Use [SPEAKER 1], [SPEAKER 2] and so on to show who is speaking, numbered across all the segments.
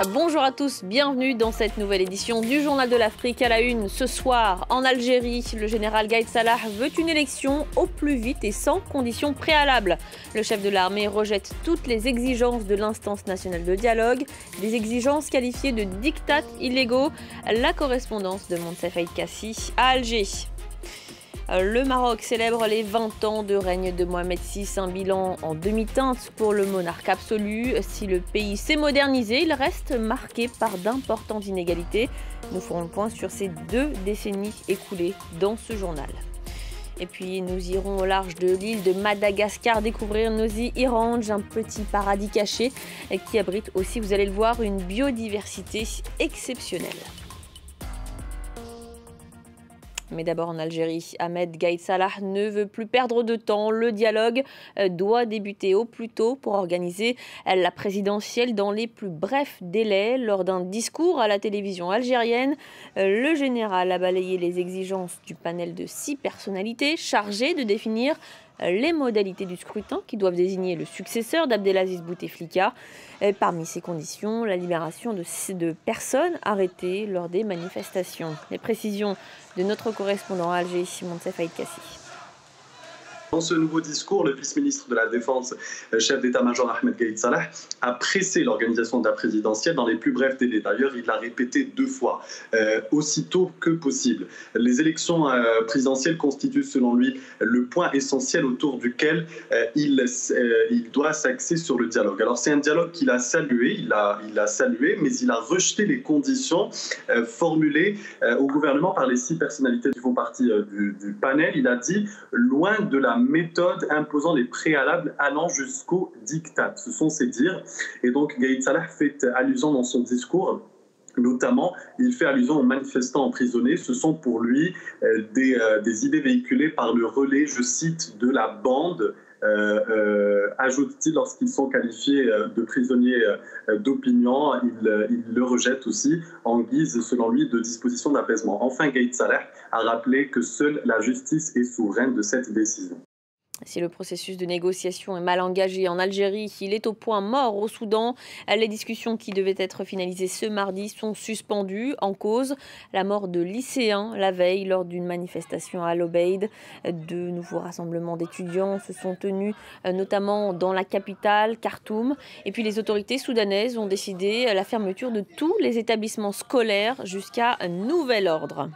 [SPEAKER 1] Bonjour à tous, bienvenue dans cette nouvelle édition du Journal de l'Afrique. À la une, ce soir, en Algérie, le général Gaïd Salah veut une élection au plus vite et sans conditions préalables. Le chef de l'armée rejette toutes les exigences de l'instance nationale de dialogue, des exigences qualifiées de diktats illégaux. La correspondance de Monsef Aïd Kassi à Alger. Le Maroc célèbre les 20 ans de règne de Mohamed VI, un bilan en demi-teinte pour le monarque absolu. Si le pays s'est modernisé, il reste marqué par d'importantes inégalités. Nous ferons le point sur ces 2 décennies écoulées dans ce journal. Et puis nous irons au large de l'île de Madagascar découvrir Nosy Irange, un petit paradis caché qui abrite aussi, vous allez le voir, une biodiversité exceptionnelle. Mais d'abord en Algérie, Ahmed Gaïd Salah ne veut plus perdre de temps. Le dialogue doit débuter au plus tôt pour organiser la présidentielle dans les plus brefs délais. Lors d'un discours à la télévision algérienne, le général a balayé les exigences du panel de 6 personnalités chargées de définir les modalités du scrutin qui doivent désigner le successeur d'Abdelaziz Bouteflika. Parmi ces conditions, la libération de personnes arrêtées lors des manifestations. Les précisions de notre correspondant à Alger, Monsef Aïd Kassi.
[SPEAKER 2] Dans ce nouveau discours, le vice-ministre de la Défense, chef d'état-major Ahmed Gaïd Salah, a pressé l'organisation de la présidentielle dans les plus brefs délais. D'ailleurs, il l'a répété 2 fois, aussitôt que possible. Les élections présidentielles constituent, selon lui, le point essentiel autour duquel il doit s'axer sur le dialogue. Alors, c'est un dialogue qu'il a salué, il l'a salué, mais il a rejeté les conditions formulées au gouvernement par les 6 personnalités qui font partie du panel. Il a dit, loin de la méthode imposant les préalables allant jusqu'au diktat. Ce sont ses dires. Et donc, Gaïd Salah fait allusion dans son discours. Notamment, il fait allusion aux manifestants emprisonnés. Ce sont pour lui des idées véhiculées par le relais, je cite, de la bande, ajoute-t-il lorsqu'ils sont qualifiés de prisonniers d'opinion. Il le rejette aussi en guise, selon lui, de disposition d'apaisement. Enfin, Gaïd Salah a rappelé que seule la justice est souveraine de cette décision.
[SPEAKER 1] Si le processus de négociation est mal engagé en Algérie, il est au point mort au Soudan. Les discussions qui devaient être finalisées ce mardi sont suspendues. En cause, la mort de lycéens la veille lors d'une manifestation à Al-Obeid. De nouveaux rassemblements d'étudiants se sont tenus notamment dans la capitale, Khartoum. Et puis les autorités soudanaises ont décidé la fermeture de tous les établissements scolaires jusqu'à nouvel ordre.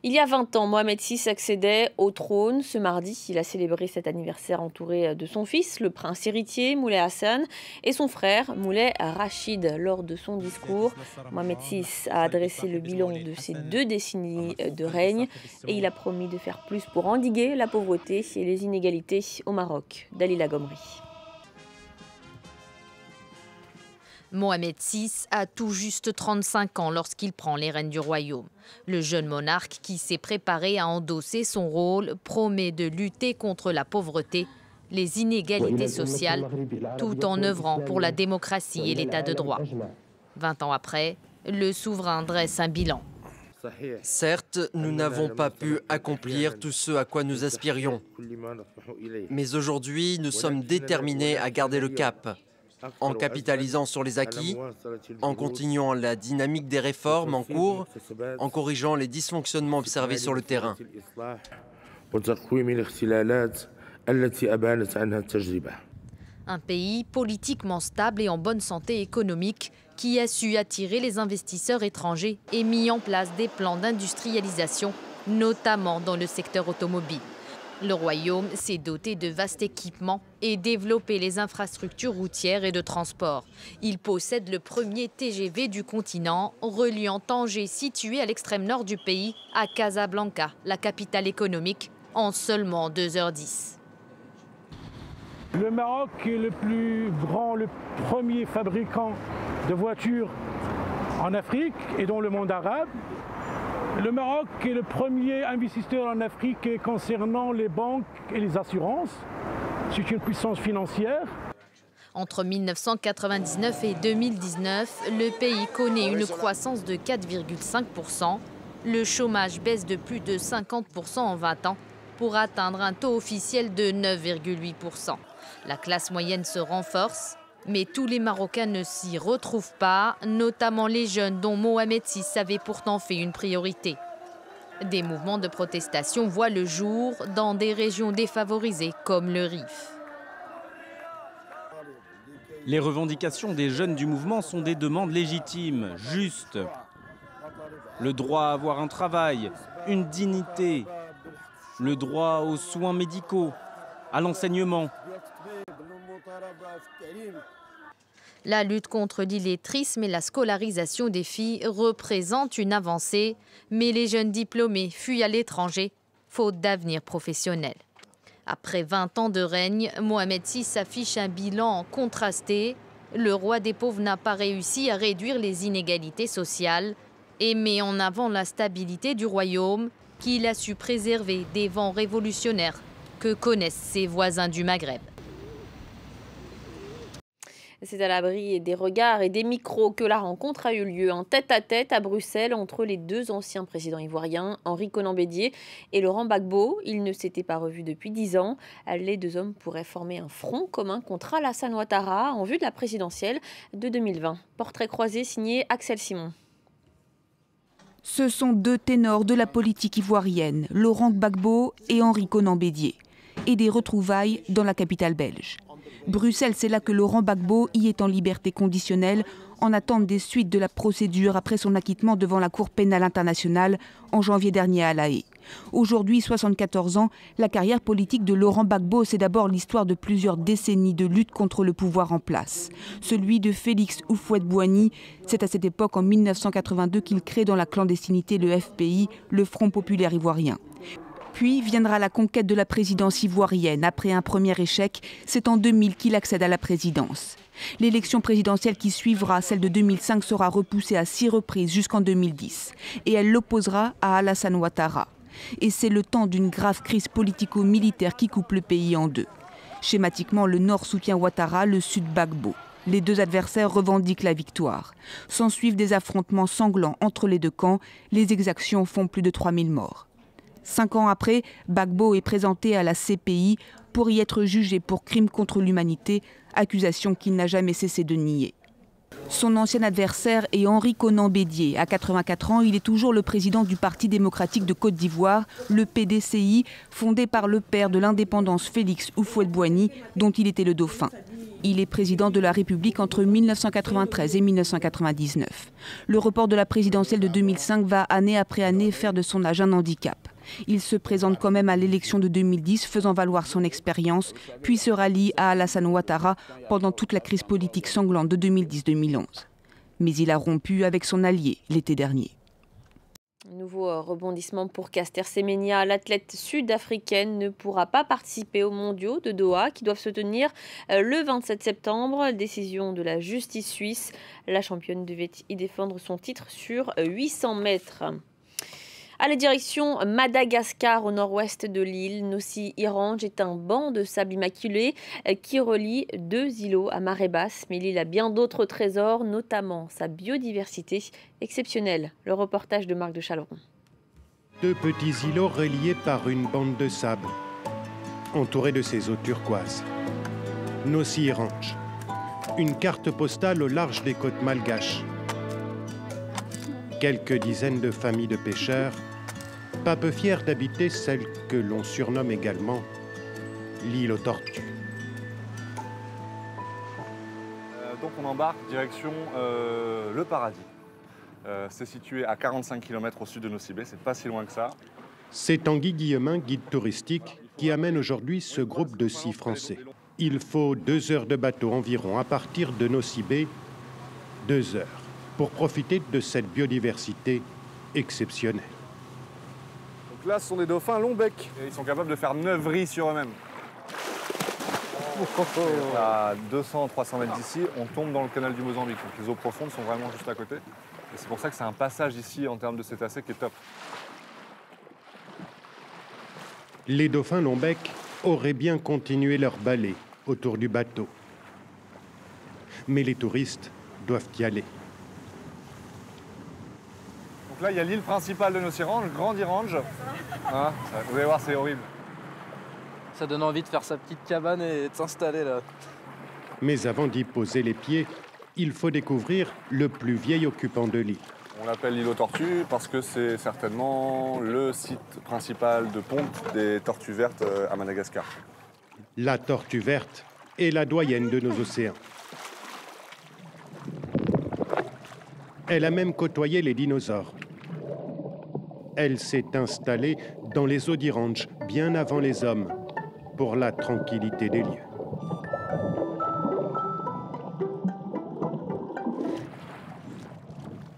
[SPEAKER 1] Il y a 20 ans, Mohamed VI accédait au trône. Ce mardi, il a célébré cet anniversaire entouré de son fils, le prince héritier Moulay Hassan, et son frère Moulay Rachid. Lors de son discours, Mohamed VI a adressé le bilan de ces 2 décennies de règne et il a promis de faire plus pour endiguer la pauvreté et les inégalités au Maroc. Dalila Gomri.
[SPEAKER 3] Mohamed VI a tout juste 35 ans lorsqu'il prend les rênes du royaume. Le jeune monarque qui s'est préparé à endosser son rôle promet de lutter contre la pauvreté, les inégalités sociales, tout en œuvrant pour la démocratie et l'état de droit. 20 ans après, le souverain dresse un bilan.
[SPEAKER 4] Certes, nous n'avons pas pu accomplir tout ce à quoi nous aspirions. Mais aujourd'hui, nous sommes déterminés à garder le cap. En capitalisant sur les acquis, en continuant la dynamique des réformes en cours, en corrigeant les dysfonctionnements observés sur le terrain.
[SPEAKER 3] Un pays politiquement stable et en bonne santé économique qui a su attirer les investisseurs étrangers et mis en place des plans d'industrialisation, notamment dans le secteur automobile. Le royaume s'est doté de vastes équipements et développé les infrastructures routières et de transport. Il possède le premier TGV du continent, reliant Tanger, situé à l'extrême nord du pays, à Casablanca, la capitale économique, en seulement 2h10.
[SPEAKER 5] Le Maroc est le plus grand, le premier fabricant de voitures en Afrique et dans le monde arabe. Le Maroc est le premier investisseur en Afrique concernant les banques et les assurances. C'est une puissance financière.
[SPEAKER 3] Entre 1999 et 2019, le pays connaît une croissance de 4,5%. Le chômage baisse de plus de 50% en 20 ans pour atteindre un taux officiel de 9,8%. La classe moyenne se renforce Mais tous les Marocains ne s'y retrouvent pas, notamment les jeunes dont Mohamed VI avait pourtant fait une priorité. Des mouvements de protestation voient le jour dans des régions défavorisées comme le Rif.
[SPEAKER 6] Les revendications des jeunes du mouvement sont des demandes légitimes, justes. Le droit à avoir un travail, une dignité, le droit aux soins médicaux, à l'enseignement.
[SPEAKER 3] La lutte contre l'illettrisme et la scolarisation des filles représente une avancée, mais les jeunes diplômés fuient à l'étranger, faute d'avenir professionnel. Après 20 ans de règne, Mohamed VI affiche un bilan contrasté. Le roi des pauvres n'a pas réussi à réduire les inégalités sociales et met en avant la stabilité du royaume qu'il a su préserver des vents révolutionnaires que connaissent ses voisins du Maghreb.
[SPEAKER 1] C'est à l'abri des regards et des micros que la rencontre a eu lieu en tête-à-tête à Bruxelles entre les deux anciens présidents ivoiriens, Henri Konan Bédié et Laurent Gbagbo. Ils ne s'étaient pas revus depuis 10 ans. Les deux hommes pourraient former un front commun contre Alassane Ouattara en vue de la présidentielle de 2020. Portrait croisé signé Axel Simon.
[SPEAKER 7] Ce sont deux ténors de la politique ivoirienne, Laurent Gbagbo et Henri Konan Bédié, et des retrouvailles dans la capitale belge. Bruxelles, c'est là que Laurent Gbagbo y est en liberté conditionnelle en attente des suites de la procédure après son acquittement devant la Cour pénale internationale en janvier dernier à La Haye. Aujourd'hui, 74 ans, la carrière politique de Laurent Gbagbo, c'est d'abord l'histoire de plusieurs décennies de lutte contre le pouvoir en place. Celui de Félix Houphouët-Boigny, c'est à cette époque, en 1982, qu'il crée dans la clandestinité le FPI, le Front populaire ivoirien. Puis viendra la conquête de la présidence ivoirienne. Après un premier échec, c'est en 2000 qu'il accède à la présidence. L'élection présidentielle qui suivra, celle de 2005, sera repoussée à 6 reprises jusqu'en 2010. Et elle l'opposera à Alassane Ouattara. Et c'est le temps d'une grave crise politico-militaire qui coupe le pays en deux. Schématiquement, le Nord soutient Ouattara, le Sud Gbagbo. Les deux adversaires revendiquent la victoire. S'ensuivent des affrontements sanglants entre les deux camps. Les exactions font plus de 3000 morts. 5 ans après, Gbagbo est présenté à la CPI pour y être jugé pour crimes contre l'humanité, accusation qu'il n'a jamais cessé de nier. Son ancien adversaire est Henri Konan Bédié. À 84 ans, il est toujours le président du Parti démocratique de Côte d'Ivoire, le PDCI, fondé par le père de l'indépendance Félix Houphouët-Boigny, dont il était le dauphin. Il est président de la République entre 1993 et 1999. Le report de la présidentielle de 2005 va année après année faire de son âge un handicap. Il se présente quand même à l'élection de 2010, faisant valoir son expérience, puis se rallie à Alassane Ouattara pendant toute la crise politique sanglante de 2010-2011. Mais il a rompu avec son allié l'été dernier.
[SPEAKER 1] Nouveau rebondissement pour Caster Semenya. L'athlète sud-africaine ne pourra pas participer aux mondiaux de Doha qui doivent se tenir le 27 septembre. Décision de la justice suisse. La championne devait y défendre son titre sur 800 mètres. Allez, direction Madagascar, au nord-ouest de l'île. Nossi Irange est un banc de sable immaculé qui relie 2 îlots à marée basse. Mais l'île a bien d'autres trésors, notamment sa biodiversité exceptionnelle. Le reportage de Marc de Chaleron.
[SPEAKER 8] 2 petits îlots reliés par une bande de sable, entourés de ces eaux turquoises. Nossi Irange, une carte postale au large des côtes malgaches. Quelques dizaines de familles de pêcheurs, pas peu fiers d'habiter celle que l'on surnomme également l'île aux tortues.
[SPEAKER 9] Donc on embarque direction le paradis. C'est situé à 45 km au sud de Nossi Bé, c'est pas si loin que ça.
[SPEAKER 8] C'est Tanguy Guillemin, guide touristique, qui amène aujourd'hui ce groupe de 6 Français. Il faut 2 heures de bateau environ à partir de Nossi Bé, 2 heures, pour profiter de cette biodiversité exceptionnelle.
[SPEAKER 9] Donc là, ce sont des dauphins long bec. Et ils sont capables de faire 9 riz sur eux-mêmes. À 200-300 mètres d'ici, on tombe dans le canal du Mozambique. Donc les eaux profondes sont vraiment juste à côté. Et c'est pour ça que c'est un passage ici en termes de cétacés qui est top.
[SPEAKER 8] Les dauphins long bec auraient bien continué leur balai autour du bateau. Mais les touristes doivent y aller.
[SPEAKER 9] Donc là, il y a l'île principale de Nossi Irange, le Grand Irange. Hein, vous allez voir, c'est horrible.
[SPEAKER 10] Ça donne envie de faire sa petite cabane et de s'installer là.
[SPEAKER 8] Mais avant d'y poser les pieds, il faut découvrir le plus vieil occupant de l'île.
[SPEAKER 9] On l'appelle l'île aux tortues parce que c'est certainement le site principal de ponte des tortues vertes à Madagascar.
[SPEAKER 8] La tortue verte est la doyenne de nos océans. Elle a même côtoyé les dinosaures. Elle s'est installée dans les Odi Ranch bien avant les hommes, pour la tranquillité des lieux.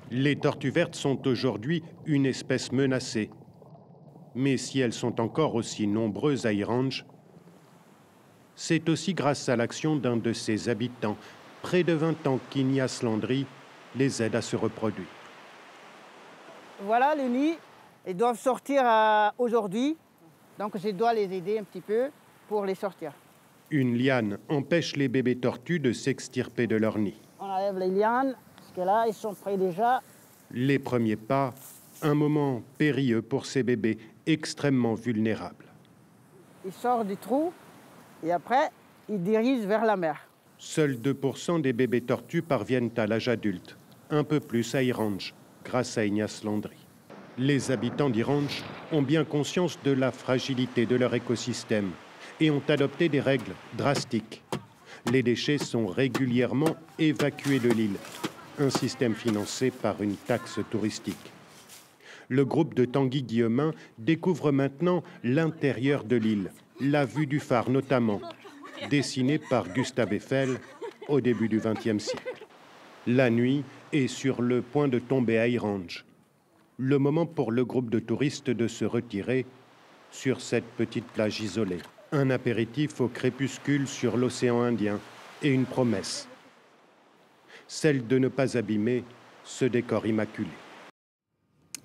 [SPEAKER 8] Les tortues vertes sont aujourd'hui une espèce menacée. Mais si elles sont encore aussi nombreuses à Irange, c'est aussi grâce à l'action d'un de ses habitants, près de 20 ans qu'Ignace Landry les aide à se reproduire.
[SPEAKER 10] Voilà les nids, ils doivent sortir aujourd'hui, donc je dois les aider un petit peu pour les sortir.
[SPEAKER 8] Une liane empêche les bébés tortues de s'extirper de leur nid.
[SPEAKER 10] On enlève les lianes, parce que là, ils sont prêts déjà.
[SPEAKER 8] Les premiers pas, un moment périlleux pour ces bébés extrêmement vulnérables.
[SPEAKER 10] Ils sortent du trou et après, ils dirigent vers la mer.
[SPEAKER 8] Seuls 2% des bébés tortues parviennent à l'âge adulte, un peu plus à Irange, grâce à Ignace Landry. Les habitants d'Irange ont bien conscience de la fragilité de leur écosystème et ont adopté des règles drastiques. Les déchets sont régulièrement évacués de l'île, un système financé par une taxe touristique. Le groupe de Tanguy Guillemin découvre maintenant l'intérieur de l'île, la vue du phare notamment, dessinée par Gustave Eiffel au début du XXe siècle. La nuit est sur le point de tomber à Irange. Le moment pour le groupe de touristes de se retirer sur cette petite plage isolée. Un apéritif au crépuscule sur l'océan Indien et une promesse, celle de ne pas abîmer ce décor immaculé.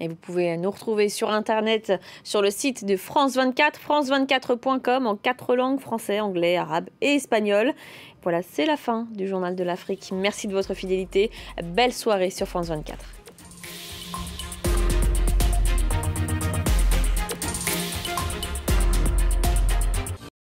[SPEAKER 1] Et vous pouvez nous retrouver sur Internet, sur le site de France 24, france24.com, en 4 langues, français, anglais, arabe et espagnol. Voilà, c'est la fin du Journal de l'Afrique. Merci de votre fidélité. Belle soirée sur France 24.